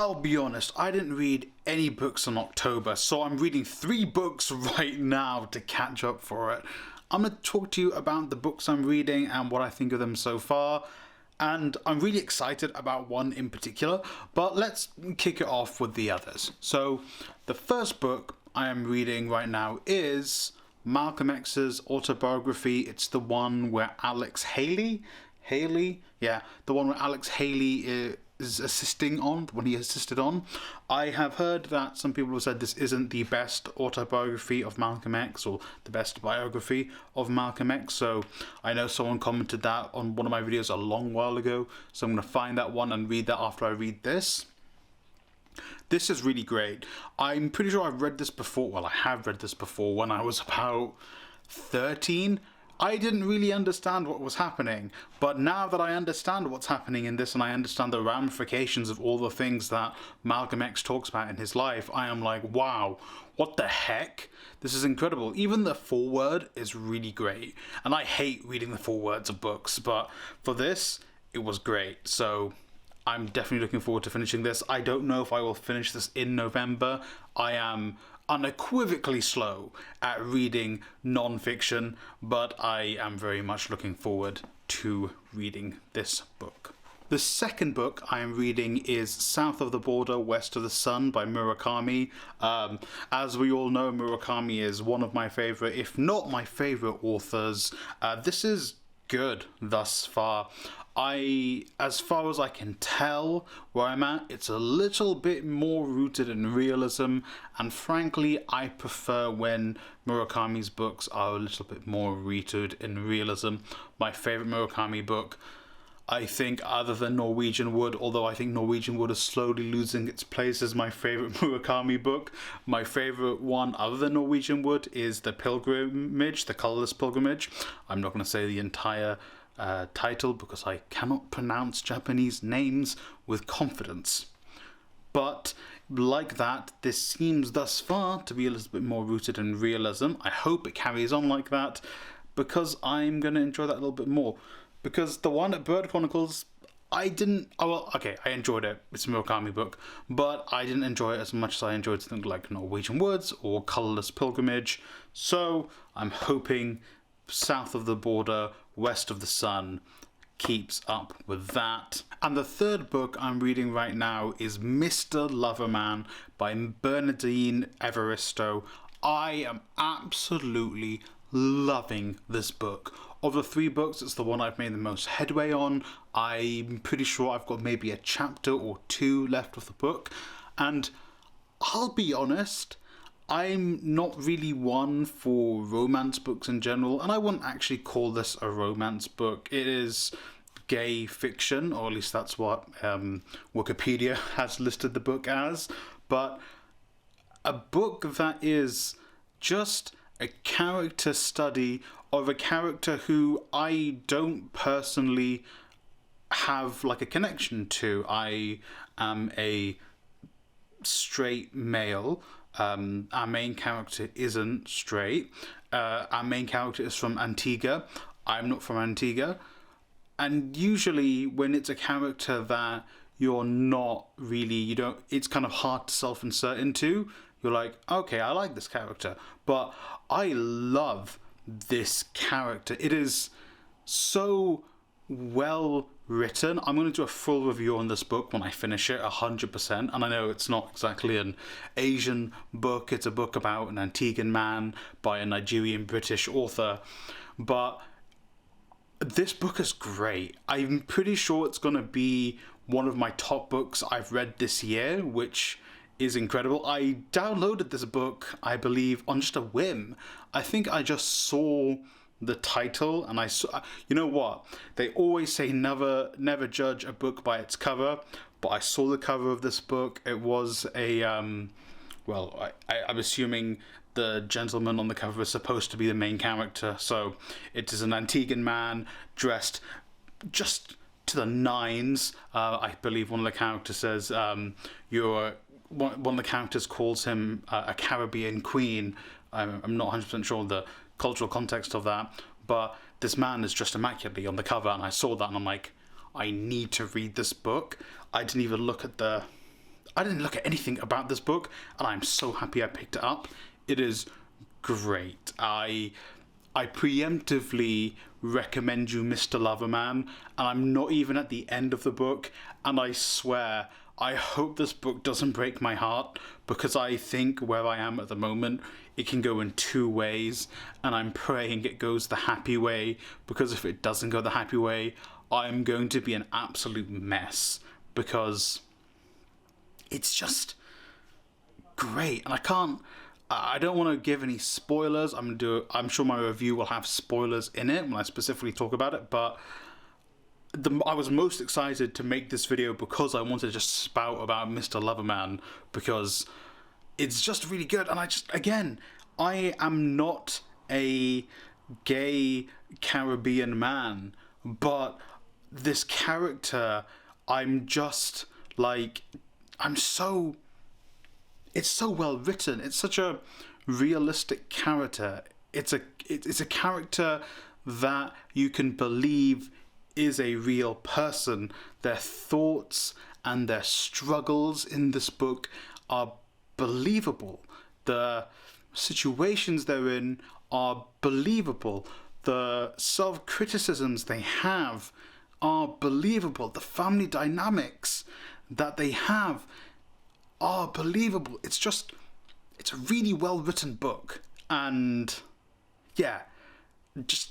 I'll be honest, I didn't read any books in October, so I'm reading 3 books right now to catch up for it. I'm going to talk to you about the books I'm reading and what I think of them so far, and I'm really excited about one in particular, but let's kick it off with the others. So, the first book I am reading right now is Malcolm X's autobiography. It's the one where Alex Haley? Yeah, the one where Alex Haley is assisting on, when he assisted on. I have heard that some people have said this isn't the best autobiography of Malcolm X or the best biography of Malcolm X, so I know someone commented that on one of my videos a long while ago, so I'm going to find that one and read that after I read this. This is really great. I'm pretty sure I've read this before. Well, I have read this before when I was about 13. I didn't really understand what was happening, but now that I understand what's happening in this and I understand the ramifications of all the things that Malcolm X talks about in his life, I am like, wow, what the heck? This is incredible. Even the foreword is really great, and I hate reading the forewords of books, but for this, it was great. So I'm definitely looking forward to finishing this. I don't know if I will finish this in November. I am unequivocally slow at reading non-fiction, but I am very much looking forward to reading this book. The second book I am reading is South of the Border, West of the Sun by Murakami. As we all know, Murakami is one of my favourite, if not my favourite authors. This is good thus far. As far as I can tell where I'm at, it's a little bit more rooted in realism, and frankly I prefer when Murakami's books are a little bit more rooted in realism. My favourite Murakami book, I think, other than Norwegian Wood, although I think Norwegian Wood is slowly losing its place as my favourite Murakami book, my favourite one other than Norwegian Wood is The Pilgrimage, The Colourless Pilgrimage. I'm not going to say the entire title because I cannot pronounce Japanese names with confidence. But like that, this seems thus far to be a little bit more rooted in realism. I hope it carries on like that because I'm going to enjoy that a little bit more. Because the one at Bird Chronicles, I enjoyed it. It's a Murakami book, but I didn't enjoy it as much as I enjoyed something like Norwegian Woods or Colourless Pilgrimage. So I'm hoping South of the Border, West of the Sun keeps up with that. And the third book I'm reading right now is Mr. Loverman by Bernardine Evaristo. I am absolutely loving this book. Of the 3 books, it's the one I've made the most headway on. I'm pretty sure I've got maybe a chapter or 2 left of the book, and I'll be honest, I'm not really one for romance books in general, and I wouldn't actually call this a romance book. It is gay fiction, or at least that's what Wikipedia has listed the book as, but a book that is just a character study of a character who I don't personally have like a connection to. I am a straight male. Our main character isn't straight. Our main character is from Antigua. I'm not from Antigua. And usually when it's a character that you're not really, it's kind of hard to self-insert into, you're like, okay, I like this character. But I love this character. It is so well written. I'm going to do a full review on this book when I finish it 100%, and I know it's not exactly an Asian book, it's a book about an Antiguan man by a Nigerian British author, but this book is great. I'm pretty sure it's going to be one of my top books I've read this year, which is incredible. I downloaded this book, I believe, on just a whim. I think I just saw the title and I saw, you know what, they always say never judge a book by its cover, but I saw the cover of this book. It was a I'm assuming the gentleman on the cover is supposed to be the main character, so it is an Antiguan man dressed just to the nines. I believe one of the characters says one of the characters calls him a Caribbean queen. I'm not 100% sure the cultural context of that, but this man is dressed immaculately on the cover, and I saw that and I'm like, I need to read this book. I didn't even look at the I didn't look at anything about this book, and I'm so happy I picked it up. It is great. I preemptively recommend you Mr. Loverman, and I'm not even at the end of the book, and I swear, I hope this book doesn't break my heart, because I think where I am at the moment, it can go in two ways, and I'm praying it goes the happy way, because if it doesn't go the happy way, I'm going to be an absolute mess, because it's just great, and I don't want to give any spoilers. I'm sure my review will have spoilers in it when I specifically talk about it, but I was most excited to make this video because I wanted to just spout about Mr. Loverman, because it's just really good. And I am not a gay Caribbean man, but this character, it's so well written. It's such a realistic character. It's a character that you can believe is a real person. Their thoughts and their struggles in this book are believable. The situations they're in are believable. The self-criticisms they have are believable. The family dynamics that they have are believable. It's a really well written book, and yeah, just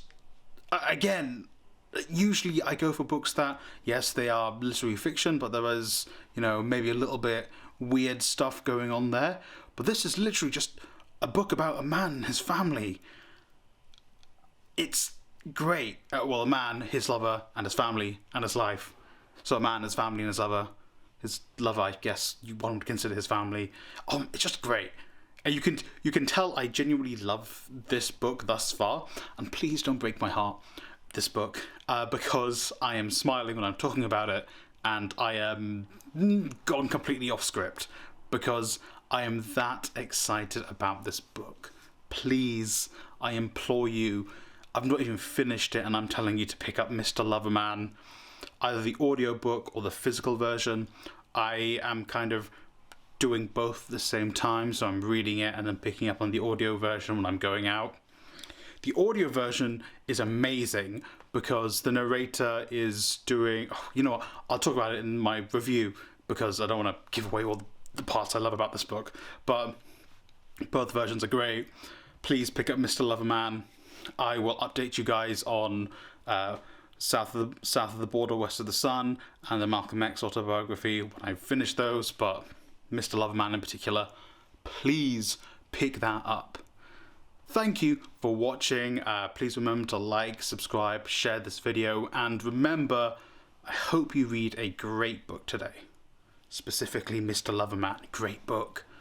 again, usually I go for books that, yes, they are literary fiction, but there is, maybe a little bit weird stuff going on there. But this is literally just a book about a man and his family. It's great. Well, a man, his lover, and his family, and his life. So a man, his family, and his lover. His lover, I guess one would consider his family. It's just great. And you can tell I genuinely love this book thus far. And please don't break my heart, this book, because I am smiling when I'm talking about it, and I am gone completely off script because I am that excited about this book. Please, I implore you. I've not even finished it, and I'm telling you to pick up Mr. Loverman. Either the audiobook or the physical version. I am kind of doing both at the same time, so I'm reading it and then picking up on the audio version when I'm going out. The audio version is amazing because the narrator is doing... I'll talk about it in my review because I don't want to give away all the parts I love about this book, but both versions are great. Please pick up Mr. Loverman. I will update you guys on... South of the Border, West of the Sun, and the Malcolm X autobiography when I finish those, but Mr. Loverman in particular, please pick that up. Thank you for watching. Please remember to like, subscribe, share this video, and remember, I hope you read a great book today. Specifically Mr. Loverman, great book.